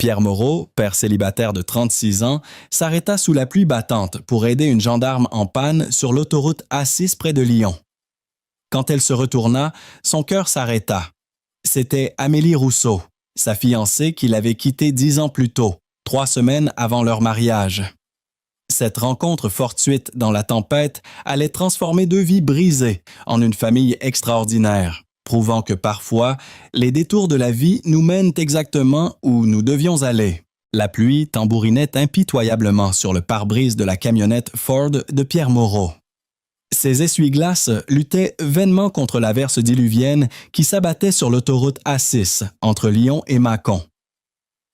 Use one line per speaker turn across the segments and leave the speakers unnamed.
Pierre Moreau, père célibataire de 36 ans, s'arrêta sous la pluie battante pour aider une gendarme en panne sur l'autoroute A6 près de Lyon. Quand elle se retourna, son cœur s'arrêta. C'était Amélie Rousseau, sa fiancée qu'il avait quittée 10 ans plus tôt, 3 semaines avant leur mariage. Cette rencontre fortuite dans la tempête allait transformer 2 vies brisées en une famille extraordinaire, prouvant que parfois, les détours de la vie nous mènent exactement où nous devions aller. La pluie tambourinait impitoyablement sur le pare-brise de la camionnette Ford de Pierre Moreau. Ces essuie-glaces luttaient vainement contre l'averse diluvienne qui s'abattait sur l'autoroute A6 entre Lyon et Mâcon.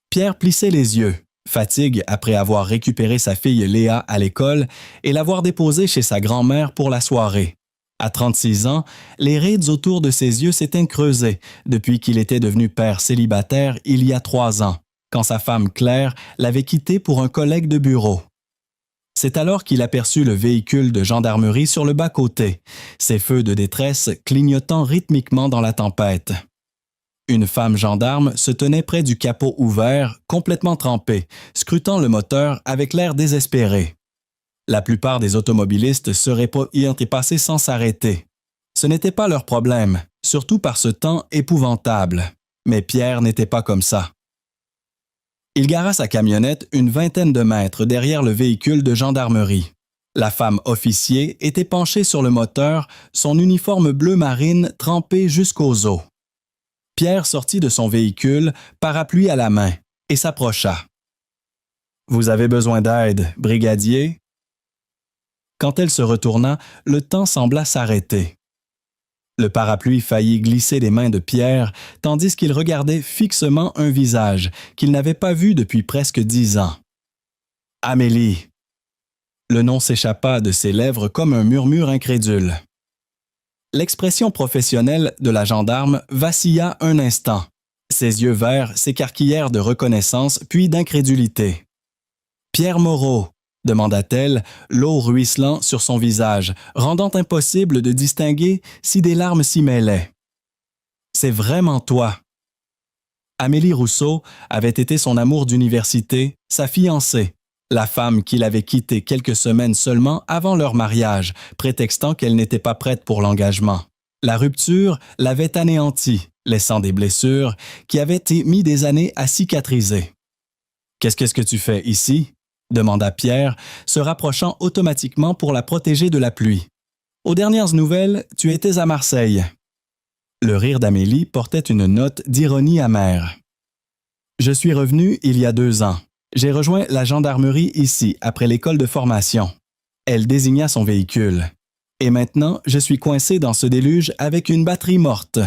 Pierre plissait les yeux, fatigue après avoir récupéré sa fille Léa à l'école et l'avoir déposée chez sa grand-mère pour la soirée. À 36 ans, les rides autour de ses yeux s'étaient creusées depuis qu'il était devenu père célibataire il y a 3 ans, quand sa femme Claire l'avait quitté pour un collègue de bureau. C'est alors qu'il aperçut le véhicule de gendarmerie sur le bas-côté, ses feux de détresse clignotant rythmiquement dans la tempête. Une femme gendarme se tenait près du capot ouvert, complètement trempée, scrutant le moteur avec l'air désespéré. La plupart des automobilistes y étaient passés sans s'arrêter. Ce n'était pas leur problème, surtout par ce temps épouvantable. Mais Pierre n'était pas comme ça. Il gara sa camionnette une vingtaine de mètres derrière le véhicule de gendarmerie. La femme officier était penchée sur le moteur, son uniforme bleu marine trempé jusqu'aux os. Pierre sortit de son véhicule, parapluie à la main, et s'approcha. « Vous avez besoin d'aide, brigadier? » Quand elle se retourna, le temps sembla s'arrêter. Le parapluie faillit glisser des mains de Pierre, tandis qu'il regardait fixement un visage qu'il n'avait pas vu depuis presque 10 ans. « Amélie !» Le nom s'échappa de ses lèvres comme un murmure incrédule. L'expression professionnelle de la gendarme vacilla un instant. Ses yeux verts s'écarquillèrent de reconnaissance puis d'incrédulité. « Pierre Moreau !» demanda-t-elle, l'eau ruisselant sur son visage, rendant impossible de distinguer si des larmes s'y mêlaient. « C'est vraiment toi. » Amélie Rousseau avait été son amour d'université, sa fiancée, la femme qu'il avait quittée quelques semaines seulement avant leur mariage, prétextant qu'elle n'était pas prête pour l'engagement. La rupture l'avait anéantie, laissant des blessures qui avaient mis des années à cicatriser. « Qu'est-ce que tu fais ici? » demanda Pierre, se rapprochant automatiquement pour la protéger de la pluie. « Aux dernières nouvelles, tu étais à Marseille. » Le rire d'Amélie portait une note d'ironie amère. « Je suis revenu il y a 2 ans. J'ai rejoint la gendarmerie ici, après l'école de formation. » Elle désigna son véhicule. « Et maintenant, je suis coincé dans ce déluge avec une batterie morte. »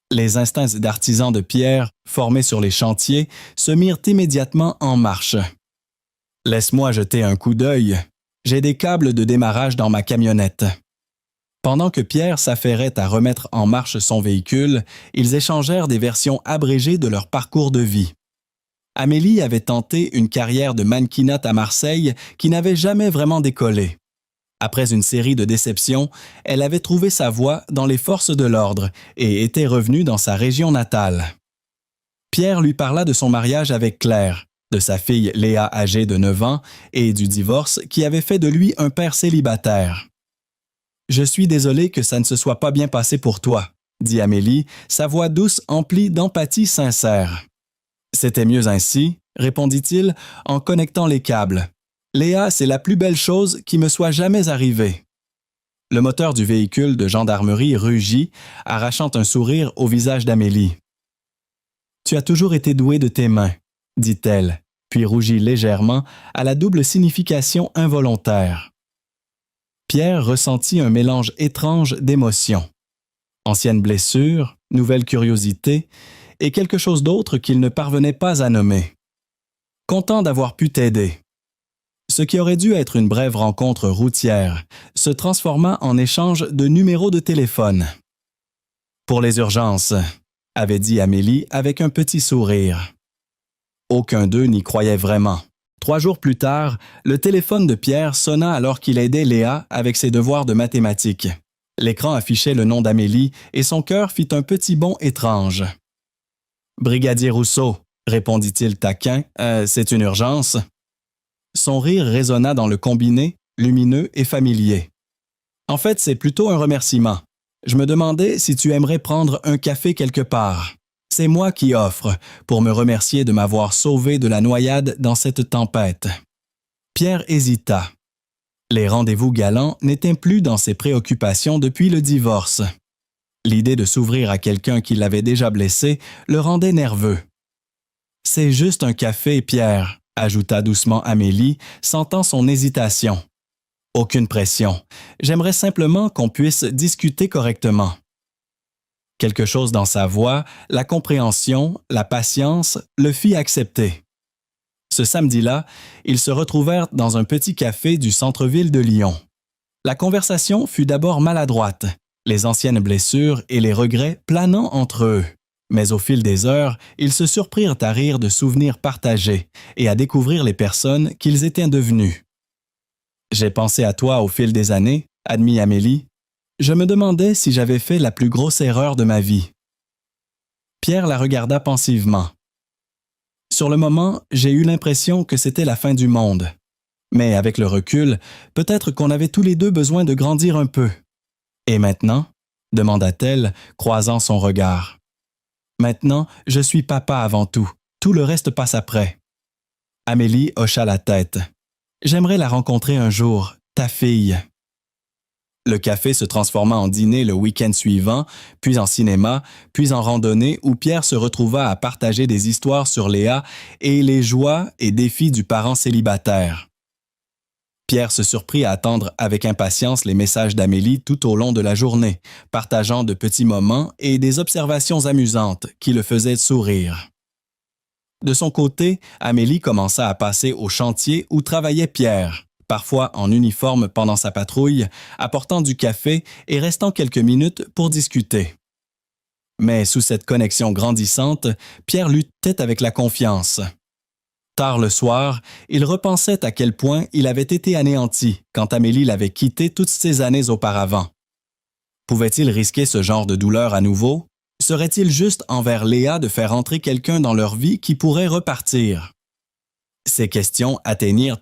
Les instincts d'artisan de Pierre, formés sur les chantiers, se mirent immédiatement en marche. « Laisse-moi jeter un coup d'œil. J'ai des câbles de démarrage dans ma camionnette. » Pendant que Pierre s'affairait à remettre en marche son véhicule, ils échangèrent des versions abrégées de leur parcours de vie. Amélie avait tenté une carrière de mannequinat à Marseille qui n'avait jamais vraiment décollé. Après une série de déceptions, elle avait trouvé sa voie dans les forces de l'ordre et était revenue dans sa région natale. Pierre lui parla de son mariage avec Claire, de sa fille Léa âgée de 9 ans et du divorce qui avait fait de lui un père célibataire. « Je suis désolé que ça ne se soit pas bien passé pour toi, » dit Amélie, sa voix douce emplie d'empathie sincère. « C'était mieux ainsi, » répondit-il en connectant les câbles. « Léa, c'est la plus belle chose qui me soit jamais arrivée. » Le moteur du véhicule de gendarmerie rugit, arrachant un sourire au visage d'Amélie. « Tu as toujours été doué de tes mains, » dit-elle, puis rougit légèrement à la double signification involontaire. Pierre ressentit un mélange étrange d'émotions. Ancienne blessure, nouvelle curiosité et quelque chose d'autre qu'il ne parvenait pas à nommer. Content d'avoir pu t'aider. Ce qui aurait dû être une brève rencontre routière se transforma en échange de numéros de téléphone. « Pour les urgences », avait dit Amélie avec un petit sourire. Aucun d'eux n'y croyait vraiment. 3 jours plus tard, le téléphone de Pierre sonna alors qu'il aidait Léa avec ses devoirs de mathématiques. L'écran affichait le nom d'Amélie et son cœur fit un petit bond étrange. « Brigadier Rousseau », répondit-il taquin. C'est une urgence. Son rire résonna dans le combiné, lumineux et familier. En fait, c'est plutôt un remerciement. Je me demandais si tu aimerais prendre un café quelque part. C'est moi qui offre, pour me remercier de m'avoir sauvé de la noyade dans cette tempête. Pierre hésita. Les rendez-vous galants n'étaient plus dans ses préoccupations depuis le divorce. L'idée de s'ouvrir à quelqu'un qui l'avait déjà blessé le rendait nerveux. « C'est juste un café, Pierre », ajouta doucement Amélie, sentant son hésitation. « Aucune pression. J'aimerais simplement qu'on puisse discuter correctement. » Quelque chose dans sa voix, la compréhension, la patience, le fit accepter. Ce samedi-là, ils se retrouvèrent dans un petit café du centre-ville de Lyon. La conversation fut d'abord maladroite, les anciennes blessures et les regrets planant entre eux. Mais au fil des heures, ils se surprirent à rire de souvenirs partagés et à découvrir les personnes qu'ils étaient devenus. « J'ai pensé à toi au fil des années, » admit Amélie. « Je me demandais si j'avais fait la plus grosse erreur de ma vie. » Pierre la regarda pensivement. « Sur le moment, j'ai eu l'impression que c'était la fin du monde. Mais avec le recul, peut-être qu'on avait tous les deux besoin de grandir un peu. Et maintenant ?» demanda-t-elle, croisant son regard. « Maintenant, je suis papa avant tout. Tout le reste passe après. » Amélie hocha la tête. « J'aimerais la rencontrer un jour, ta fille. » Le café se transforma en dîner le week-end suivant, puis en cinéma, puis en randonnée où Pierre se retrouva à partager des histoires sur Léa et les joies et défis du parent célibataire. Pierre se surprit à attendre avec impatience les messages d'Amélie tout au long de la journée, partageant de petits moments et des observations amusantes qui le faisaient sourire. De son côté, Amélie commença à passer au chantier où travaillait Pierre, parfois en uniforme pendant sa patrouille, apportant du café et restant quelques minutes pour discuter. Mais sous cette connexion grandissante, Pierre luttait avec la confiance. Tard le soir, il repensait à quel point il avait été anéanti quand Amélie l'avait quitté toutes ces années auparavant. Pouvait-il risquer ce genre de douleur à nouveau? Serait-il juste envers Léa de faire entrer quelqu'un dans leur vie qui pourrait repartir? Ces questions atteignirent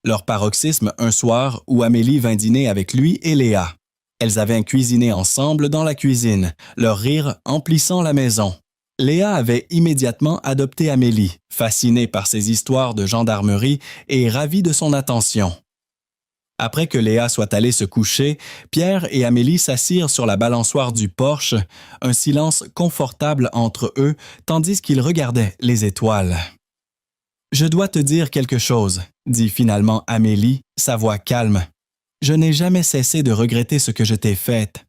leur paroxysme un soir où Amélie vint dîner avec lui et Léa. Elles avaient cuisiné ensemble dans la cuisine, leur rire emplissant la maison. Léa avait immédiatement adopté Amélie, fascinée par ses histoires de gendarmerie et ravie de son attention. Après que Léa soit allée se coucher, Pierre et Amélie s'assirent sur la balançoire du porche, un silence confortable entre eux tandis qu'ils regardaient les étoiles. « Je dois te dire quelque chose, » dit finalement Amélie, sa voix calme. « Je n'ai jamais cessé de regretter ce que je t'ai fait. »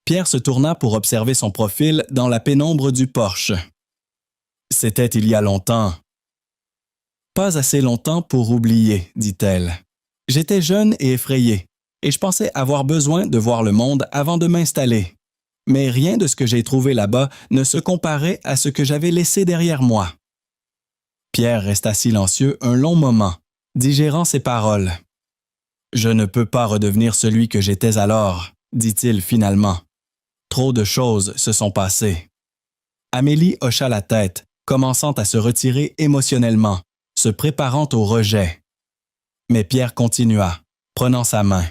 Pierre se tourna pour observer son profil dans la pénombre du porche. « C'était il y a longtemps. »« Pas assez longtemps pour oublier, » dit-elle. « J'étais jeune et effrayée, et je pensais avoir besoin de voir le monde avant de m'installer. Mais rien de ce que j'ai trouvé là-bas ne se comparait à ce que j'avais laissé derrière moi. » Pierre resta silencieux un long moment, digérant ses paroles. « Je ne peux pas redevenir celui que j'étais alors, » dit-il finalement. « Trop de choses se sont passées. » Amélie hocha la tête, commençant à se retirer émotionnellement, se préparant au rejet. Mais Pierre continua, prenant sa main.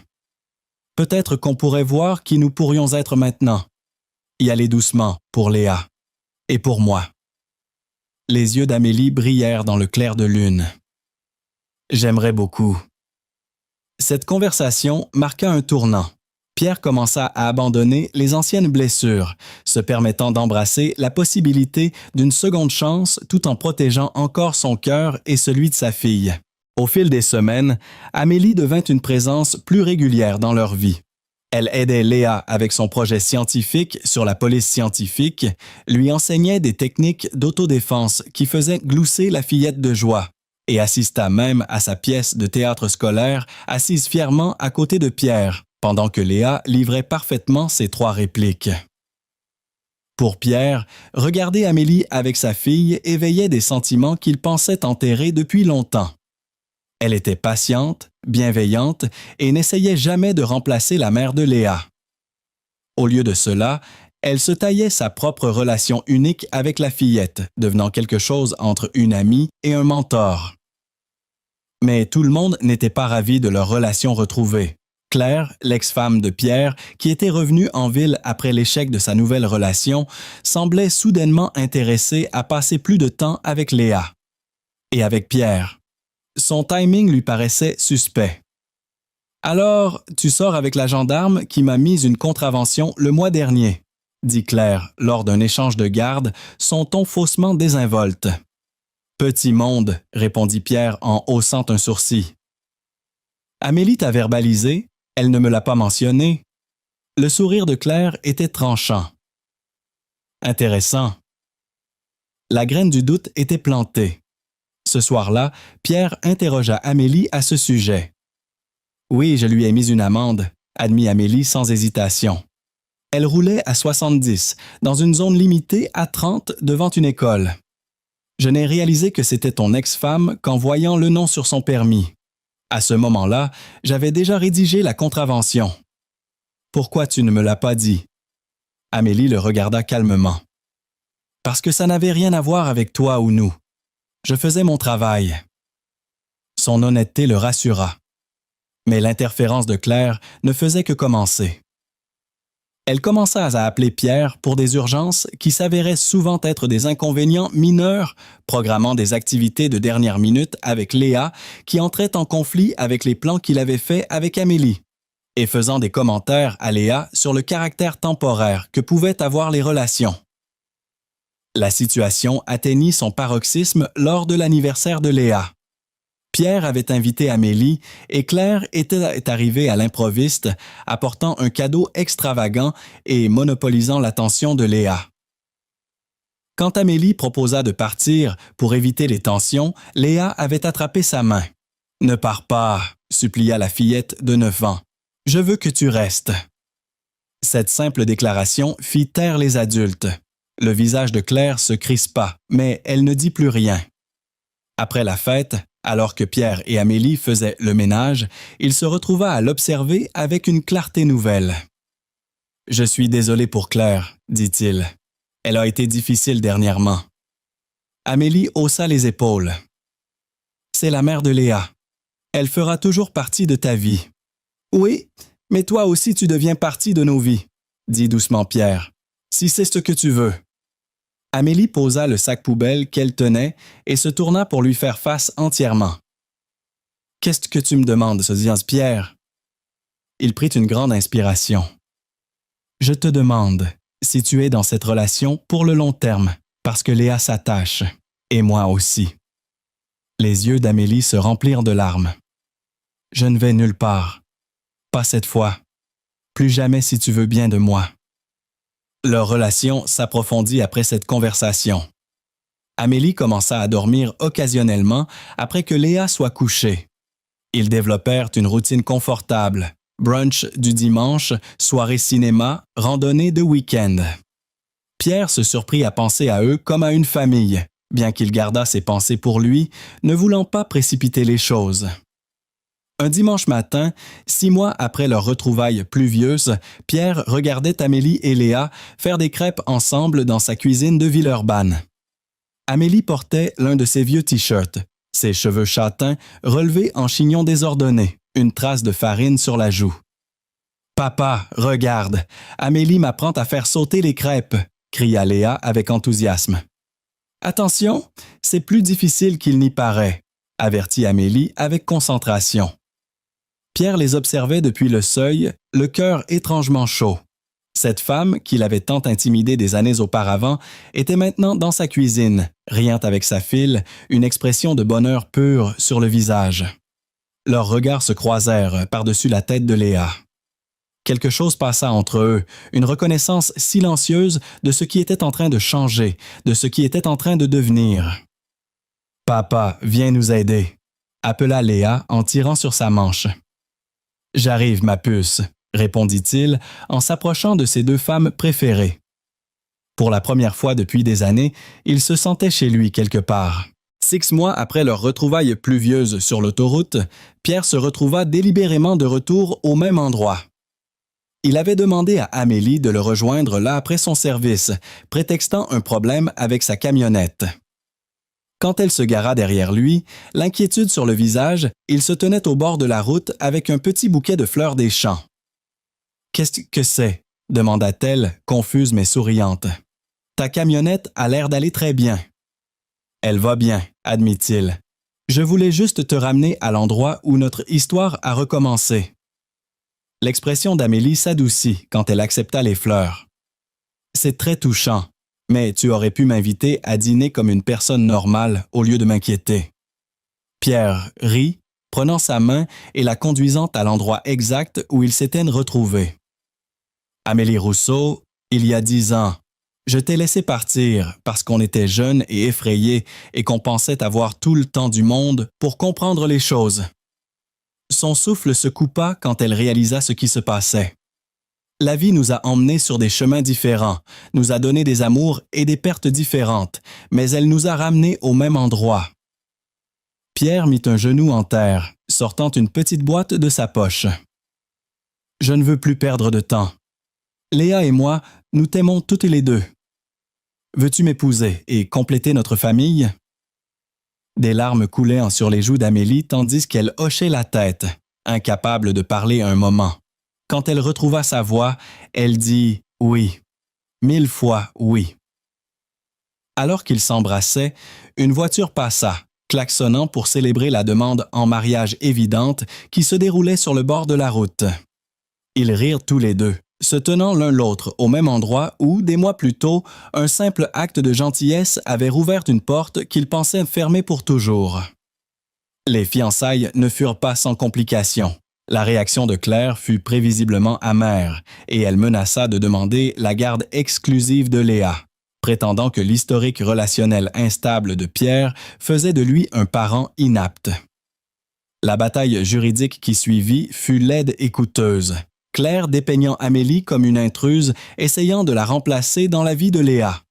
« Peut-être qu'on pourrait voir qui nous pourrions être maintenant. Y aller doucement pour Léa. Et pour moi. » Les yeux d'Amélie brillèrent dans le clair de lune. « J'aimerais beaucoup. » Cette conversation marqua un tournant. Pierre commença à abandonner les anciennes blessures, se permettant d'embrasser la possibilité d'une seconde chance tout en protégeant encore son cœur et celui de sa fille. Au fil des semaines, Amélie devint une présence plus régulière dans leur vie. Elle aidait Léa avec son projet scientifique sur la police scientifique, lui enseignait des techniques d'autodéfense qui faisaient glousser la fillette de joie et assista même à sa pièce de théâtre scolaire assise fièrement à côté de Pierre, pendant que Léa livrait parfaitement ses 3 répliques. Pour Pierre, regarder Amélie avec sa fille éveillait des sentiments qu'il pensait enterrés depuis longtemps. Elle était patiente, bienveillante et n'essayait jamais de remplacer la mère de Léa. Au lieu de cela, Elle se taillait sa propre relation unique avec la fillette, devenant quelque chose entre une amie et un mentor. Mais tout le monde n'était pas ravi de leur relation retrouvée. Claire, l'ex-femme de Pierre, qui était revenue en ville après l'échec de sa nouvelle relation, semblait soudainement intéressée à passer plus de temps avec Léa. Et avec Pierre. Son timing lui paraissait suspect. « Alors, tu sors avec la gendarme qui m'a mis une contravention le mois dernier », dit Claire lors d'un échange de garde, son ton faussement désinvolte. « Petit monde », répondit Pierre en haussant un sourcil. « Amélie t'a verbalisé, elle ne me l'a pas mentionné. » Le sourire de Claire était tranchant. « Intéressant. » La graine du doute était plantée. Ce soir-là, Pierre interrogea Amélie à ce sujet. « Oui, je lui ai mis une amende », admit Amélie sans hésitation. Elle roulait à 70, dans une zone limitée à 30 devant une école. Je n'ai réalisé que c'était ton ex-femme qu'en voyant le nom sur son permis. À ce moment-là, j'avais déjà rédigé la contravention. Pourquoi tu ne me l'as pas dit? Amélie le regarda calmement. Parce que ça n'avait rien à voir avec toi ou nous. Je faisais mon travail. Son honnêteté le rassura. Mais l'interférence de Claire ne faisait que commencer. Elle commença à appeler Pierre pour des urgences qui s'avéraient souvent être des inconvénients mineurs, programmant des activités de dernière minute avec Léa qui entraient en conflit avec les plans qu'il avait faits avec Amélie, et faisant des commentaires à Léa sur le caractère temporaire que pouvaient avoir les relations. La situation atteignit son paroxysme lors de l'anniversaire de Léa. Pierre avait invité Amélie et Claire est arrivée à l'improviste, apportant un cadeau extravagant et monopolisant l'attention de Léa. Quand Amélie proposa de partir pour éviter les tensions, Léa avait attrapé sa main. « Ne pars pas », supplia la fillette de 9 ans. « Je veux que tu restes. » Cette simple déclaration fit taire les adultes. Le visage de Claire se crispa, mais elle ne dit plus rien. Après la fête, alors que Pierre et Amélie faisaient le ménage, il se retrouva à l'observer avec une clarté nouvelle. « Je suis désolé pour Claire, » dit-il. « Elle a été difficile dernièrement. » Amélie haussa les épaules. « C'est la mère de Léa. Elle fera toujours partie de ta vie. »« Oui, mais toi aussi tu deviens partie de nos vies, » dit doucement Pierre. « Si c'est ce que tu veux. » Amélie posa le sac poubelle qu'elle tenait et se tourna pour lui faire face entièrement. « Qu'est-ce que tu me demandes, se dit Pierre? » Il prit une grande inspiration. « Je te demande si tu es dans cette relation pour le long terme, parce que Léa s'attache, et moi aussi. » Les yeux d'Amélie se remplirent de larmes. « Je ne vais nulle part. Pas cette fois. Plus jamais si tu veux bien de moi. » Leur relation s'approfondit après cette conversation. Amélie commença à dormir occasionnellement après que Léa soit couchée. Ils développèrent une routine confortable, brunch du dimanche, soirée cinéma, randonnée de week-end. Pierre se surprit à penser à eux comme à une famille, bien qu'il gardât ses pensées pour lui, ne voulant pas précipiter les choses. Un dimanche matin, 6 mois après leur retrouvaille pluvieuse, Pierre regardait Amélie et Léa faire des crêpes ensemble dans sa cuisine de Villeurbanne. Amélie portait l'un de ses vieux t-shirts, ses cheveux châtains relevés en chignon désordonné, une trace de farine sur la joue. « Papa, regarde, Amélie m'apprend à faire sauter les crêpes !» cria Léa avec enthousiasme. « Attention, c'est plus difficile qu'il n'y paraît !» avertit Amélie avec concentration. Pierre les observait depuis le seuil, le cœur étrangement chaud. Cette femme, qui l'avait tant intimidé des années auparavant, était maintenant dans sa cuisine, riant avec sa fille, une expression de bonheur pur sur le visage. Leurs regards se croisèrent par-dessus la tête de Léa. Quelque chose passa entre eux, une reconnaissance silencieuse de ce qui était en train de changer, de ce qui était en train de devenir. « Papa, viens nous aider », appela Léa en tirant sur sa manche. « J'arrive, ma puce », répondit-il en s'approchant de ses 2 femmes préférées. Pour la première fois depuis des années, il se sentait chez lui quelque part. 6 mois après leur retrouvaille pluvieuse sur l'autoroute, Pierre se retrouva délibérément de retour au même endroit. Il avait demandé à Amélie de le rejoindre là après son service, prétextant un problème avec sa camionnette. Quand elle se gara derrière lui, l'inquiétude sur le visage, il se tenait au bord de la route avec un petit bouquet de fleurs des champs. « Qu'est-ce que c'est ?» demanda-t-elle, confuse mais souriante. « Ta camionnette a l'air d'aller très bien. »« Elle va bien, admit-il. Je voulais juste te ramener à l'endroit où notre histoire a recommencé. » L'expression d'Amélie s'adoucit quand elle accepta les fleurs. « C'est très touchant, mais tu aurais pu m'inviter à dîner comme une personne normale au lieu de m'inquiéter. » Pierre rit, prenant sa main et la conduisant à l'endroit exact où ils s'étaient retrouvés. « Amélie Rousseau, il y a 10 ans, je t'ai laissé partir parce qu'on était jeunes et effrayés et qu'on pensait avoir tout le temps du monde pour comprendre les choses. » Son souffle se coupa quand elle réalisa ce qui se passait. La vie nous a emmenés sur des chemins différents, nous a donné des amours et des pertes différentes, mais elle nous a ramenés au même endroit. Pierre mit un genou en terre, sortant une petite boîte de sa poche. « Je ne veux plus perdre de temps. Léa et moi, nous t'aimons toutes les deux. Veux-tu m'épouser et compléter notre famille? » Des larmes coulaient sur les joues d'Amélie tandis qu'elle hochait la tête, incapable de parler un moment. Quand elle retrouva sa voix, elle dit « oui », 1000 fois « oui ». Alors qu'ils s'embrassaient, une voiture passa, klaxonnant pour célébrer la demande en mariage évidente qui se déroulait sur le bord de la route. Ils rirent tous les deux, se tenant l'un l'autre au même endroit où, des mois plus tôt, un simple acte de gentillesse avait rouvert une porte qu'ils pensaient fermer pour toujours. Les fiançailles ne furent pas sans complications. La réaction de Claire fut prévisiblement amère et elle menaça de demander la garde exclusive de Léa, prétendant que l'historique relationnel instable de Pierre faisait de lui un parent inapte. La bataille juridique qui suivit fut laide et coûteuse, Claire dépeignant Amélie comme une intruse, essayant de la remplacer dans la vie de Léa.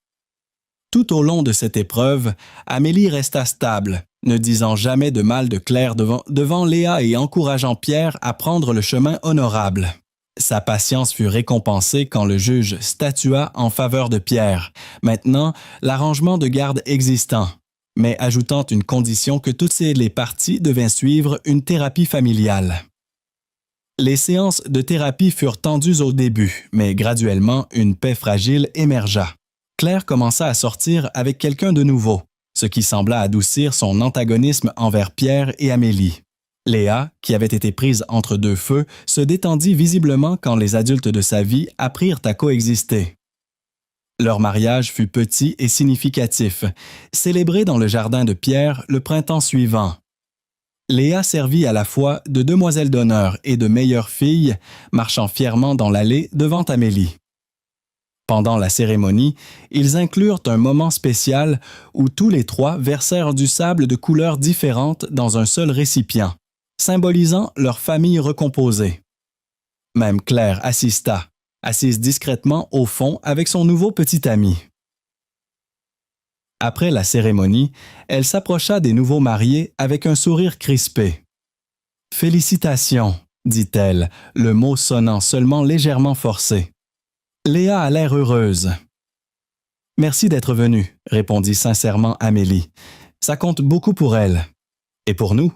Tout au long de cette épreuve, Amélie resta stable, ne disant jamais de mal de Claire devant Léa et encourageant Pierre à prendre le chemin honorable. Sa patience fut récompensée quand le juge statua en faveur de Pierre, maintenant l'arrangement de garde existant, mais ajoutant une condition que toutes les parties devaient suivre une thérapie familiale. Les séances de thérapie furent tendues au début, mais graduellement, une paix fragile émergea. Claire commença à sortir avec quelqu'un de nouveau, ce qui sembla adoucir son antagonisme envers Pierre et Amélie. Léa, qui avait été prise entre deux feux, se détendit visiblement quand les adultes de sa vie apprirent à coexister. Leur mariage fut petit et significatif, célébré dans le jardin de Pierre le printemps suivant. Léa servit à la fois de demoiselle d'honneur et de meilleure fille, marchant fièrement dans l'allée devant Amélie. Pendant la cérémonie, ils inclurent un moment spécial où tous les trois versèrent du sable de couleurs différentes dans un seul récipient, symbolisant leur famille recomposée. Même Claire assista, assise discrètement au fond avec son nouveau petit ami. Après la cérémonie, elle s'approcha des nouveaux mariés avec un sourire crispé. « Félicitations », dit-elle, le mot sonnant seulement légèrement forcé. Léa a l'air heureuse. « Merci d'être venue », répondit sincèrement Amélie. « Ça compte beaucoup pour elle. »« Et pour nous »,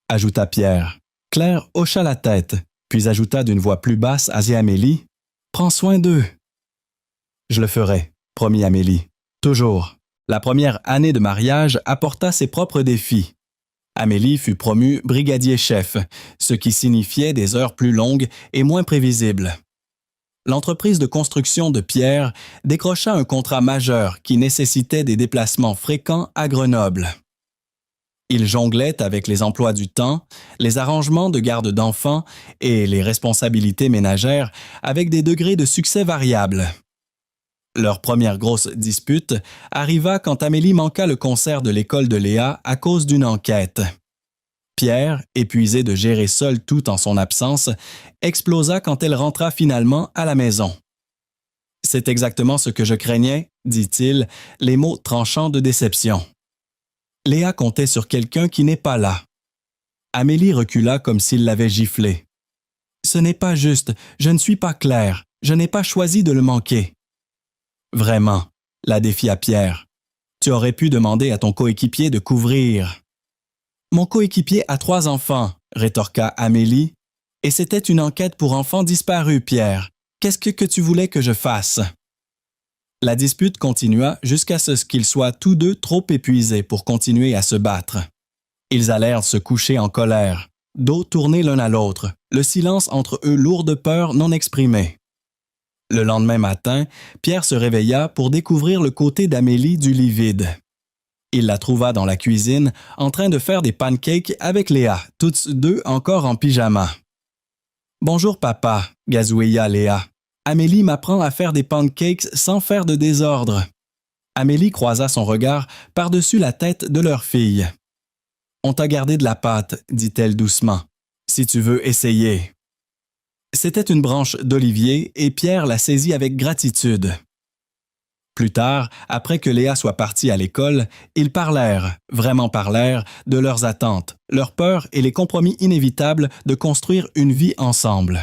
ajouta Pierre. Claire hocha la tête, puis ajouta d'une voix plus basse à Amélie. « Prends soin d'eux. »« Je le ferai », promit Amélie. « Toujours. » La première année de mariage apporta ses propres défis. Amélie fut promue brigadier-chef, ce qui signifiait des heures plus longues et moins prévisibles. L'entreprise de construction de Pierre décrocha un contrat majeur qui nécessitait des déplacements fréquents à Grenoble. Il jonglait avec les emplois du temps, les arrangements de garde d'enfants et les responsabilités ménagères avec des degrés de succès variables. Leur première grosse dispute arriva quand Amélie manqua le concert de l'école de Léa à cause d'une enquête. Pierre, épuisé de gérer seul tout en son absence, explosa quand elle rentra finalement à la maison. « C'est exactement ce que je craignais », dit-il, les mots tranchants de déception. Léa comptait sur quelqu'un qui n'est pas là. Amélie recula comme s'il l'avait giflée. « Ce n'est pas juste, je ne suis pas claire, je n'ai pas choisi de le manquer. Vraiment, la défia Pierre. Tu aurais pu demander à ton coéquipier de couvrir. Mon coéquipier a 3 enfants, rétorqua Amélie, et c'était une enquête pour enfants disparus, Pierre. Qu'est-ce que tu voulais que je fasse? La dispute continua jusqu'à ce qu'ils soient tous deux trop épuisés pour continuer à se battre. Ils allèrent se coucher en colère, dos tournés l'un à l'autre, le silence entre eux lourd de peur non exprimée. Le lendemain matin, Pierre se réveilla pour découvrir le côté d'Amélie du lit vide. Il la trouva dans la cuisine, en train de faire des pancakes avec Léa, toutes deux encore en pyjama. « Bonjour papa » gazouilla Léa. « Amélie m'apprend à faire des pancakes sans faire de désordre. » Amélie croisa son regard par-dessus la tête de leur fille. « On t'a gardé de la pâte, dit-elle doucement, si tu veux essayer. » C'était une branche d'olivier et Pierre la saisit avec gratitude. Plus tard, après que Léa soit partie à l'école, ils vraiment parlèrent, de leurs attentes, leurs peurs et les compromis inévitables de construire une vie ensemble.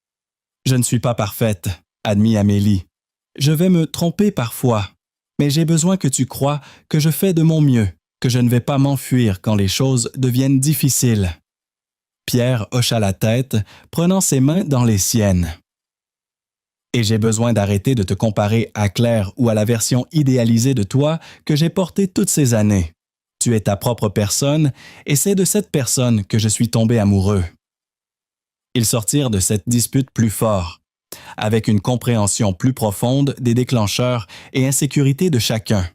« Je ne suis pas parfaite, » admit Amélie. « Je vais me tromper parfois, mais j'ai besoin que tu crois que je fais de mon mieux, que je ne vais pas m'enfuir quand les choses deviennent difficiles. » Pierre hocha la tête, prenant ses mains dans les siennes. « Et j'ai besoin d'arrêter de te comparer à Claire ou à la version idéalisée de toi que j'ai portée toutes ces années. Tu es ta propre personne et c'est de cette personne que je suis tombé amoureux. » Ils sortirent de cette dispute plus forts, avec une compréhension plus profonde des déclencheurs et insécurités de chacun.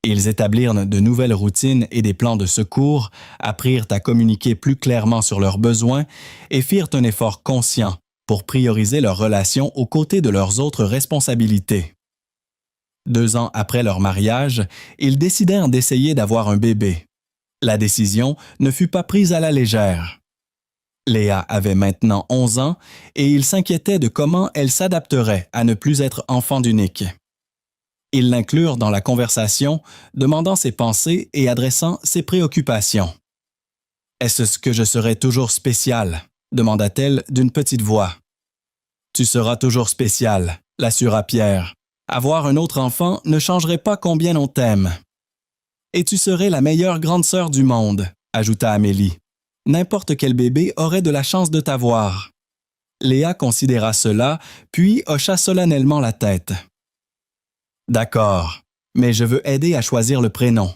Ils établirent de nouvelles routines et des plans de secours, apprirent à communiquer plus clairement sur leurs besoins et firent un effort conscient pour prioriser leurs relations aux côtés de leurs autres responsabilités. 2 ans après leur mariage, ils décidèrent d'essayer d'avoir un bébé. La décision ne fut pas prise à la légère. Léa avait maintenant 11 ans et ils s'inquiétaient de comment elle s'adapterait à ne plus être enfant d'unique. Ils l'inclurent dans la conversation, demandant ses pensées et adressant ses préoccupations. « Est-ce que je serai toujours spéciale ?» demanda-t-elle d'une petite voix. « Tu seras toujours spéciale », l'assura Pierre. « Avoir un autre enfant ne changerait pas combien on t'aime. »« Et tu serais la meilleure grande sœur du monde », ajouta Amélie. « N'importe quel bébé aurait de la chance de t'avoir. » Léa considéra cela, puis hocha solennellement la tête. « D'accord, mais je veux aider à choisir le prénom. »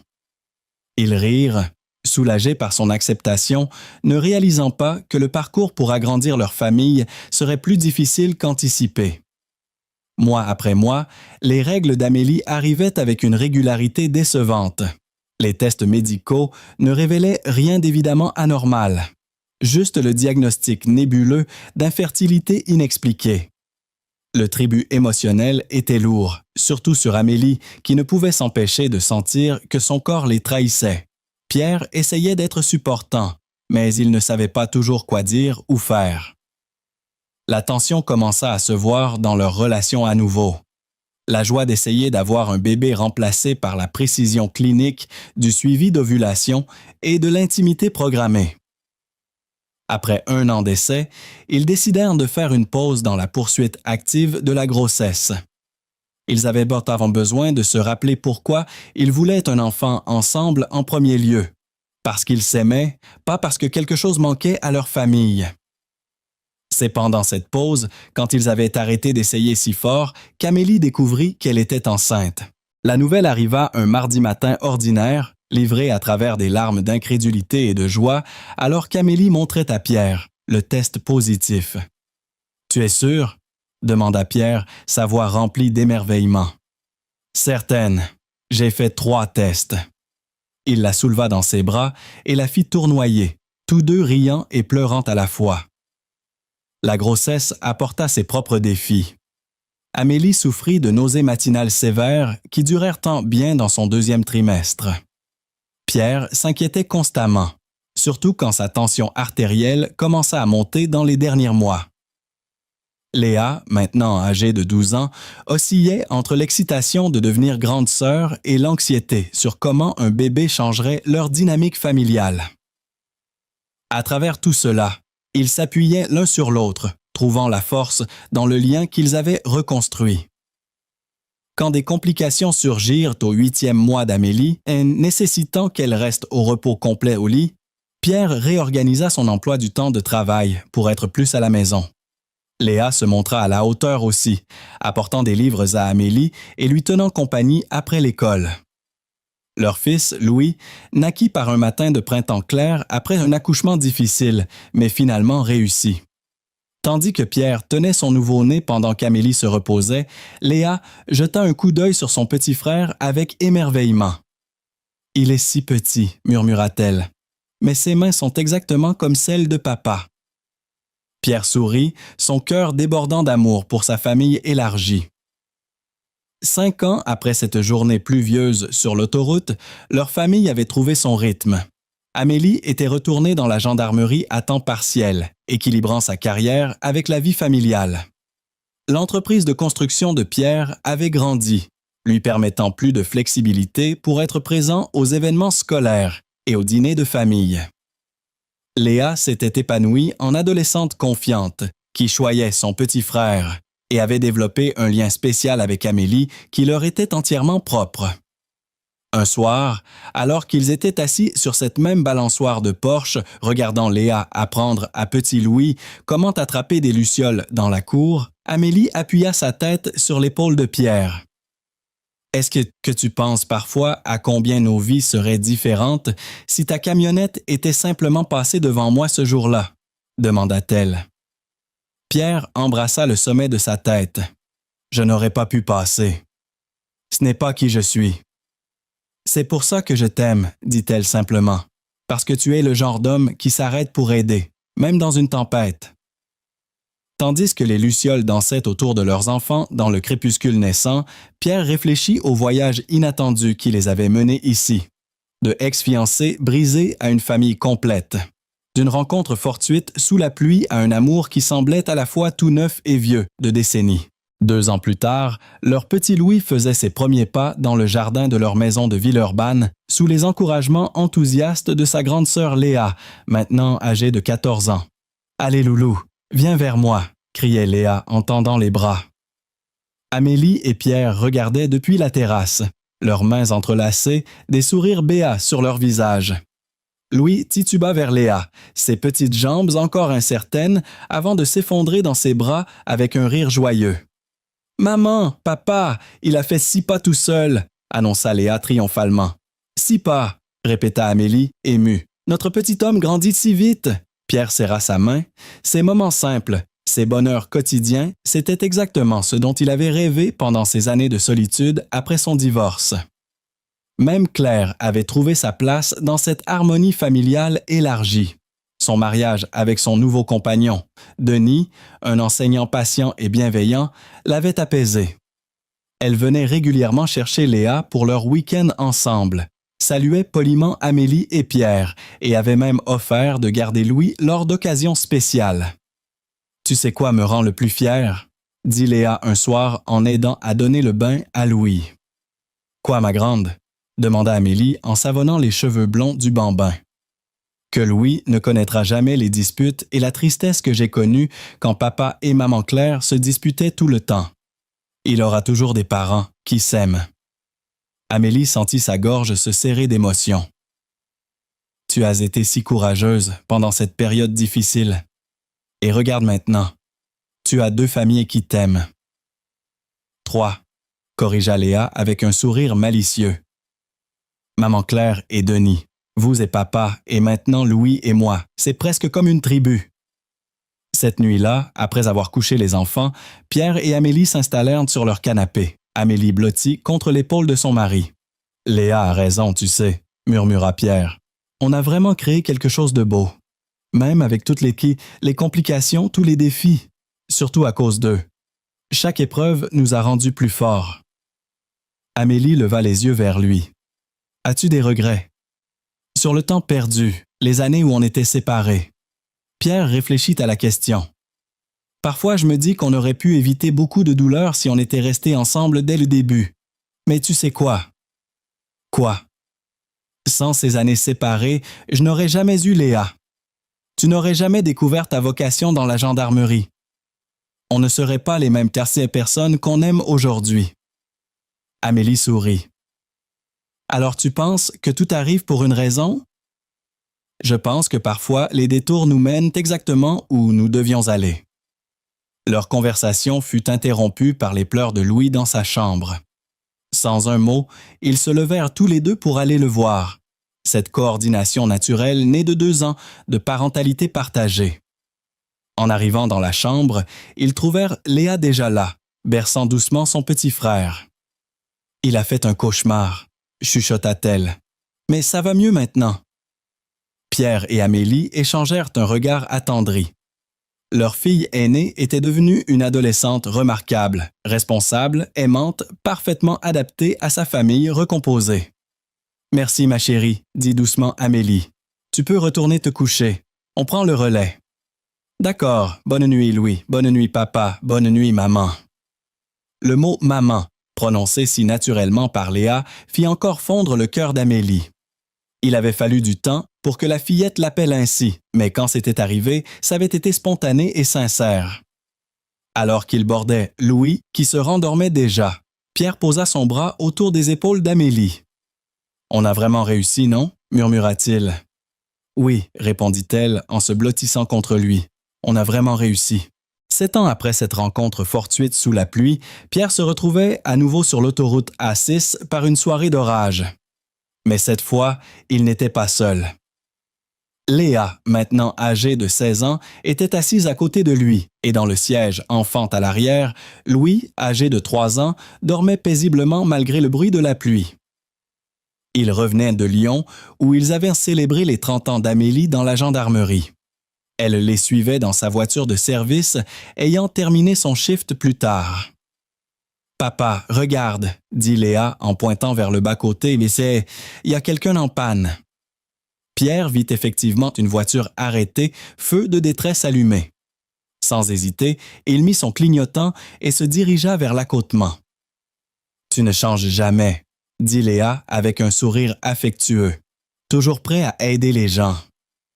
Ils rirent, soulagés par son acceptation, ne réalisant pas que le parcours pour agrandir leur famille serait plus difficile qu'anticipé. Mois après mois, les règles d'Amélie arrivaient avec une régularité décevante. Les tests médicaux ne révélaient rien d'évidemment anormal, juste le diagnostic nébuleux d'infertilité inexpliquée. Le tribut émotionnel était lourd, surtout sur Amélie, qui ne pouvait s'empêcher de sentir que son corps les trahissait. Pierre essayait d'être supportant, mais il ne savait pas toujours quoi dire ou faire. La tension commença à se voir dans leur relation à nouveau. La joie d'essayer d'avoir un bébé remplacé par la précision clinique du suivi d'ovulation et de l'intimité programmée. Après 1 an d'essai, ils décidèrent de faire une pause dans la poursuite active de la grossesse. Ils avaient pourtant besoin de se rappeler pourquoi ils voulaient un enfant ensemble en premier lieu, parce qu'ils s'aimaient, pas parce que quelque chose manquait à leur famille. C'est pendant cette pause, quand ils avaient arrêté d'essayer si fort, qu'Amélie découvrit qu'elle était enceinte. La nouvelle arriva un mardi matin ordinaire, livrée à travers des larmes d'incrédulité et de joie, alors qu'Amélie montrait à Pierre le test positif. « Tu es sûr ?» demanda Pierre, sa voix remplie d'émerveillement. « Certaine. J'ai fait 3 tests. » Il la souleva dans ses bras et la fit tournoyer, tous deux riant et pleurant à la fois. La grossesse apporta ses propres défis. Amélie souffrit de nausées matinales sévères qui durèrent tant bien dans son 2e trimestre. Pierre s'inquiétait constamment, surtout quand sa tension artérielle commença à monter dans les derniers mois. Léa, maintenant âgée de 12 ans, oscillait entre l'excitation de devenir grande sœur et l'anxiété sur comment un bébé changerait leur dynamique familiale. À travers tout cela, Ils s'appuyaient l'un sur l'autre, trouvant la force dans le lien qu'ils avaient reconstruit. Quand des complications surgirent au 8e mois d'Amélie, et nécessitant qu'elle reste au repos complet au lit, Pierre réorganisa son emploi du temps de travail pour être plus à la maison. Léa se montra à la hauteur aussi, apportant des livres à Amélie et lui tenant compagnie après l'école. Leur fils, Louis, naquit par un matin de printemps clair après un accouchement difficile, mais finalement réussi. Tandis que Pierre tenait son nouveau-né pendant qu'Amélie se reposait, Léa jeta un coup d'œil sur son petit frère avec émerveillement. « Il est si petit, murmura-t-elle, mais ses mains sont exactement comme celles de papa. » Pierre sourit, son cœur débordant d'amour pour sa famille élargie. 5 ans après cette journée pluvieuse sur l'autoroute, leur famille avait trouvé son rythme. Amélie était retournée dans la gendarmerie à temps partiel, équilibrant sa carrière avec la vie familiale. L'entreprise de construction de Pierre avait grandi, lui permettant plus de flexibilité pour être présent aux événements scolaires et aux dîners de famille. Léa s'était épanouie en adolescente confiante, qui choyait son petit frère et avait développé un lien spécial avec Amélie qui leur était entièrement propre. Un soir, alors qu'ils étaient assis sur cette même balançoire de Porsche, regardant Léa apprendre à petit Louis comment attraper des lucioles dans la cour, Amélie appuya sa tête sur l'épaule de Pierre. « Est-ce que tu penses parfois à combien nos vies seraient différentes si ta camionnette était simplement passée devant moi ce jour-là? » demanda-t-elle. Pierre embrassa le sommet de sa tête. « Je n'aurais pas pu passer. Ce n'est pas qui je suis. » « C'est pour ça que je t'aime, dit-elle simplement, parce que tu es le genre d'homme qui s'arrête pour aider, même dans une tempête. » Tandis que les lucioles dansaient autour de leurs enfants dans le crépuscule naissant, Pierre réfléchit au voyage inattendu qui les avait menés ici, de ex-fiancés brisés à une famille complète, d'une rencontre fortuite sous la pluie à un amour qui semblait à la fois tout neuf et vieux de décennies. 2 ans plus tard, leur petit Louis faisait ses premiers pas dans le jardin de leur maison de Villeurbanne sous les encouragements enthousiastes de sa grande sœur Léa, maintenant âgée de 14 ans. « Allez loulou, viens vers moi !» criait Léa en tendant les bras. Amélie et Pierre regardaient depuis la terrasse, leurs mains entrelacées, des sourires béats sur leurs visages. Louis tituba vers Léa, ses petites jambes encore incertaines avant de s'effondrer dans ses bras avec un rire joyeux. « Maman, papa, il a fait 6 pas tout seul !» annonça Léa triomphalement. « 6 pas !» répéta Amélie, émue. « Notre petit homme grandit si vite !» Pierre serra sa main. Ces moments simples, ces bonheurs quotidiens, c'était exactement ce dont il avait rêvé pendant ses années de solitude après son divorce. Même Claire avait trouvé sa place dans cette harmonie familiale élargie. Son mariage avec son nouveau compagnon, Denis, un enseignant patient et bienveillant, l'avait apaisée. Elle venait régulièrement chercher Léa pour leur week-end ensemble, saluait poliment Amélie et Pierre et avait même offert de garder Louis lors d'occasions spéciales. « Tu sais quoi me rend le plus fier ?» dit Léa un soir en aidant à donner le bain à Louis. « Quoi, ma grande ?» demanda Amélie en savonnant les cheveux blonds du bambin. Que Louis ne connaîtra jamais les disputes et la tristesse que j'ai connue quand papa et maman Claire se disputaient tout le temps. Il aura toujours des parents qui s'aiment. Amélie sentit sa gorge se serrer d'émotion. Tu as été si courageuse pendant cette période difficile. Et regarde maintenant, tu as 2 familles qui t'aiment. 3, corrigea Léa avec un sourire malicieux. Maman Claire et Denis. Vous et papa, et maintenant Louis et moi, c'est presque comme une tribu. Cette nuit-là, après avoir couché les enfants, Pierre et Amélie s'installèrent sur leur canapé, Amélie blottie contre l'épaule de son mari. « Léa a raison, tu sais, » murmura Pierre. « On a vraiment créé quelque chose de beau. Même avec toutes les complications, tous les défis, surtout à cause d'eux. Chaque épreuve nous a rendus plus forts. » Amélie leva les yeux vers lui. « As-tu des regrets? » Sur le temps perdu, les années où on était séparés. Pierre réfléchit à la question. Parfois, je me dis qu'on aurait pu éviter beaucoup de douleurs si on était restés ensemble dès le début. Mais tu sais quoi? Quoi? Sans ces années séparées, je n'aurais jamais eu Léa. tu n'aurais jamais découvert ta vocation dans la gendarmerie. On ne serait pas les mêmes personnes qu'on aime aujourd'hui. » Amélie sourit. « Alors tu penses que tout arrive pour une raison? » « Je pense que parfois les détours nous mènent exactement où nous devions aller. » Leur conversation fut interrompue par les pleurs de Louis dans sa chambre. Sans un mot, ils se levèrent tous les deux pour aller le voir. Cette coordination naturelle née de 2 ans de parentalité partagée. En arrivant dans la chambre, ils trouvèrent Léa déjà là, berçant doucement son petit frère. « Il a fait un cauchemar », chuchota-t-elle. « Mais ça va mieux maintenant. » Pierre et Amélie échangèrent un regard attendri. Leur fille aînée était devenue une adolescente remarquable, responsable, aimante, parfaitement adaptée à sa famille recomposée. « Merci ma chérie, » dit doucement Amélie. « Tu peux retourner te coucher. On prend le relais. »« D'accord, bonne nuit Louis, bonne nuit papa, bonne nuit maman. » Le mot « maman », prononcé si naturellement par Léa, fit encore fondre le cœur d'Amélie. Il avait fallu du temps pour que la fillette l'appelle ainsi, mais quand c'était arrivé, ça avait été spontané et sincère. Alors qu'il bordait Louis, qui se rendormait déjà, Pierre posa son bras autour des épaules d'Amélie. « On a vraiment réussi, non? » murmura-t-il. « Oui, » répondit-elle en se blottissant contre lui. « On a vraiment réussi. » 7 ans après cette rencontre fortuite sous la pluie, Pierre se retrouvait à nouveau sur l'autoroute A6 par une soirée d'orage. Mais cette fois, il n'était pas seul. Léa, maintenant âgée de 16 ans, était assise à côté de lui, et dans le siège enfant à l'arrière, Louis, âgé de 3 ans, dormait paisiblement malgré le bruit de la pluie. Ils revenaient de Lyon, où ils avaient célébré les 30 ans d'Amélie dans la gendarmerie. Elle les suivait dans sa voiture de service, ayant terminé son shift plus tard. « Papa, regarde, » dit Léa en pointant vers le bas-côté, « mais il y a quelqu'un en panne. » Pierre vit effectivement une voiture arrêtée, feu de détresse allumé. Sans hésiter, il mit son clignotant et se dirigea vers l'accotement. « Tu ne changes jamais, » dit Léa avec un sourire affectueux, toujours prêt à aider les gens.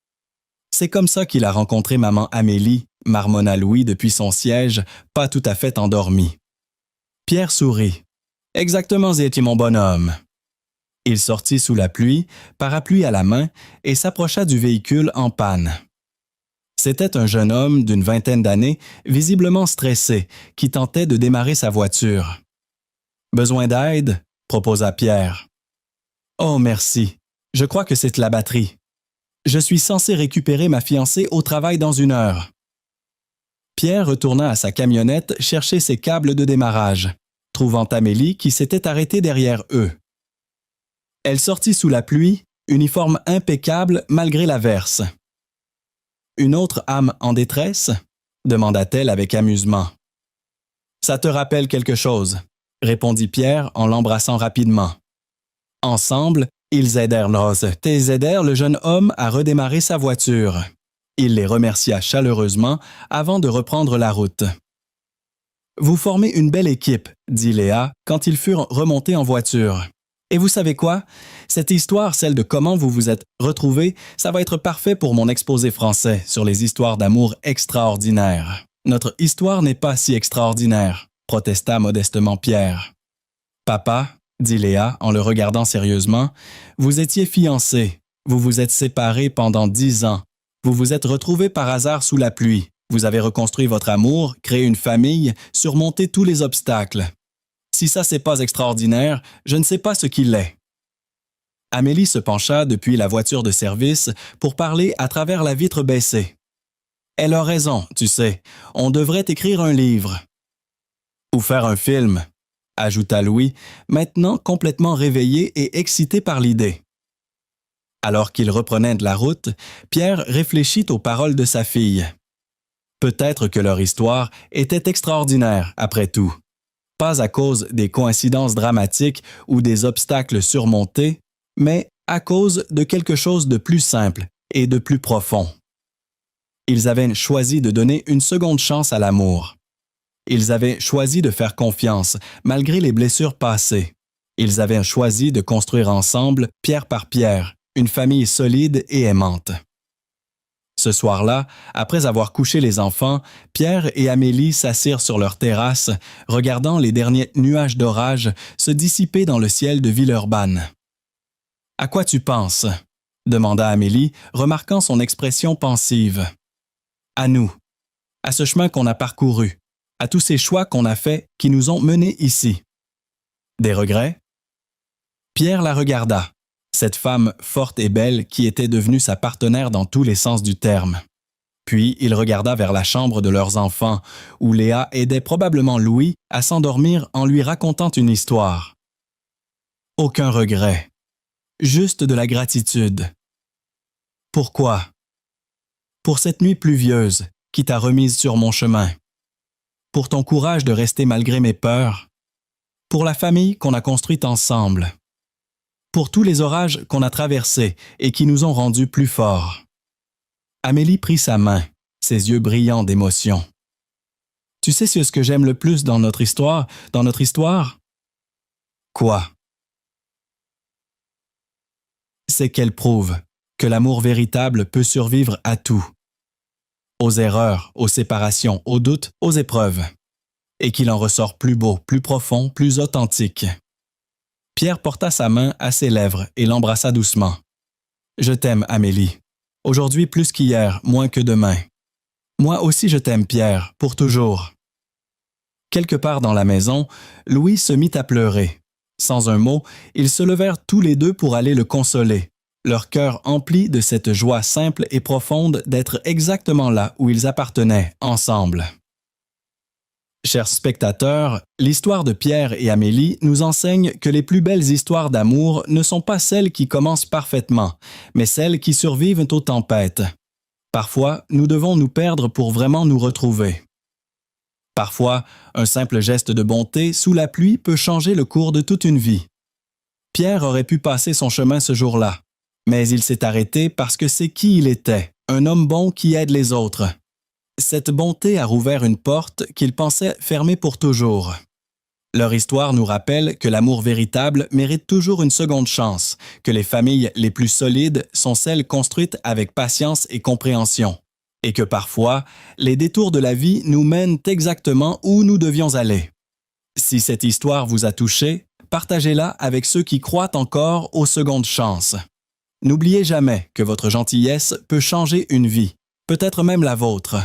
« C'est comme ça qu'il a rencontré maman Amélie, » marmonna Louis depuis son siège, pas tout à fait endormi. Pierre sourit. « Exactement, Zéti, mon bonhomme. » Il sortit sous la pluie, parapluie à la main, et s'approcha du véhicule en panne. C'était un jeune homme d'une 20aine d'années, visiblement stressé, qui tentait de démarrer sa voiture. « Besoin d'aide ?» proposa Pierre. « Oh, merci. Je crois que c'est la batterie. Je suis censé récupérer ma fiancée au travail dans 1 heure. » Pierre retourna à sa camionnette chercher ses câbles de démarrage, trouvant Amélie qui s'était arrêtée derrière eux. Elle sortit sous la pluie, uniforme impeccable malgré l'averse. « Une autre âme en détresse ?» demanda-t-elle avec amusement. « Ça te rappelle quelque chose ?» répondit Pierre en l'embrassant rapidement. Ensemble, ils aidèrent le jeune homme à redémarrer sa voiture. Il les remercia chaleureusement avant de reprendre la route. « Vous formez une belle équipe, » dit Léa quand ils furent remontés en voiture. « Et vous savez quoi? Cette histoire, celle de comment vous vous êtes retrouvés, ça va être parfait pour mon exposé français sur les histoires d'amour extraordinaires. » « Notre histoire n'est pas si extraordinaire, » protesta modestement Pierre. « Papa, » dit Léa en le regardant sérieusement, « vous étiez fiancés, vous vous êtes séparés pendant 10 ans, vous vous êtes retrouvés par hasard sous la pluie, vous avez reconstruit votre amour, créé une famille, surmonté tous les obstacles. Si ça c'est pas extraordinaire, je ne sais pas ce qu'il est. » Amélie se pencha depuis la voiture de service pour parler à travers la vitre baissée. « Elle a raison, tu sais, on devrait écrire un livre. » « Ou faire un film, » ajouta Louis, maintenant complètement réveillé et excité par l'idée. Alors qu'il reprenait de la route, Pierre réfléchit aux paroles de sa fille. Peut-être que leur histoire était extraordinaire, après tout. Pas à cause des coïncidences dramatiques ou des obstacles surmontés, mais à cause de quelque chose de plus simple et de plus profond. Ils avaient choisi de donner une seconde chance à l'amour. Ils avaient choisi de faire confiance, malgré les blessures passées. Ils avaient choisi de construire ensemble, pierre par pierre, une famille solide et aimante. Ce soir-là, après avoir couché les enfants, Pierre et Amélie s'assirent sur leur terrasse, regardant les derniers nuages d'orage se dissiper dans le ciel de Villeurbanne. « À quoi tu penses ?» demanda Amélie, remarquant son expression pensive. « À nous, à ce chemin qu'on a parcouru, à tous ces choix qu'on a faits qui nous ont menés ici. Des regrets ?» Pierre la regarda, cette femme forte et belle qui était devenue sa partenaire dans tous les sens du terme. Puis il regarda vers la chambre de leurs enfants, où Léa aidait probablement Louis à s'endormir en lui racontant une histoire. Aucun regret, juste de la gratitude. Pourquoi? Pour cette nuit pluvieuse qui t'a remise sur mon chemin. Pour ton courage de rester malgré mes peurs. Pour la famille qu'on a construite ensemble. Pour tous les orages qu'on a traversés et qui nous ont rendus plus forts. Amélie prit sa main, ses yeux brillants d'émotion. « Tu sais ce que j'aime le plus dans notre histoire? Quoi? C'est qu'elle prouve que l'amour véritable peut survivre à tout. Aux erreurs, aux séparations, aux doutes, aux épreuves. Et qu'il en ressort plus beau, plus profond, plus authentique. » Pierre porta sa main à ses lèvres et l'embrassa doucement. « Je t'aime, Amélie. Aujourd'hui plus qu'hier, moins que demain. Moi aussi je t'aime, Pierre, pour toujours. » Quelque part dans la maison, Louis se mit à pleurer. Sans un mot, ils se levèrent tous les deux pour aller le consoler, leur cœur empli de cette joie simple et profonde d'être exactement là où ils appartenaient, ensemble. Chers spectateurs, l'histoire de Pierre et Amélie nous enseigne que les plus belles histoires d'amour ne sont pas celles qui commencent parfaitement, mais celles qui survivent aux tempêtes. Parfois, nous devons nous perdre pour vraiment nous retrouver. Parfois, un simple geste de bonté sous la pluie peut changer le cours de toute une vie. Pierre aurait pu passer son chemin ce jour-là, mais il s'est arrêté parce que c'est qui il était, un homme bon qui aide les autres. Cette bonté a rouvert une porte qu'il pensait fermée pour toujours. Leur histoire nous rappelle que l'amour véritable mérite toujours une seconde chance, que les familles les plus solides sont celles construites avec patience et compréhension, et que parfois, les détours de la vie nous mènent exactement où nous devions aller. Si cette histoire vous a touché, partagez-la avec ceux qui croient encore aux secondes chances. N'oubliez jamais que votre gentillesse peut changer une vie, peut-être même la vôtre.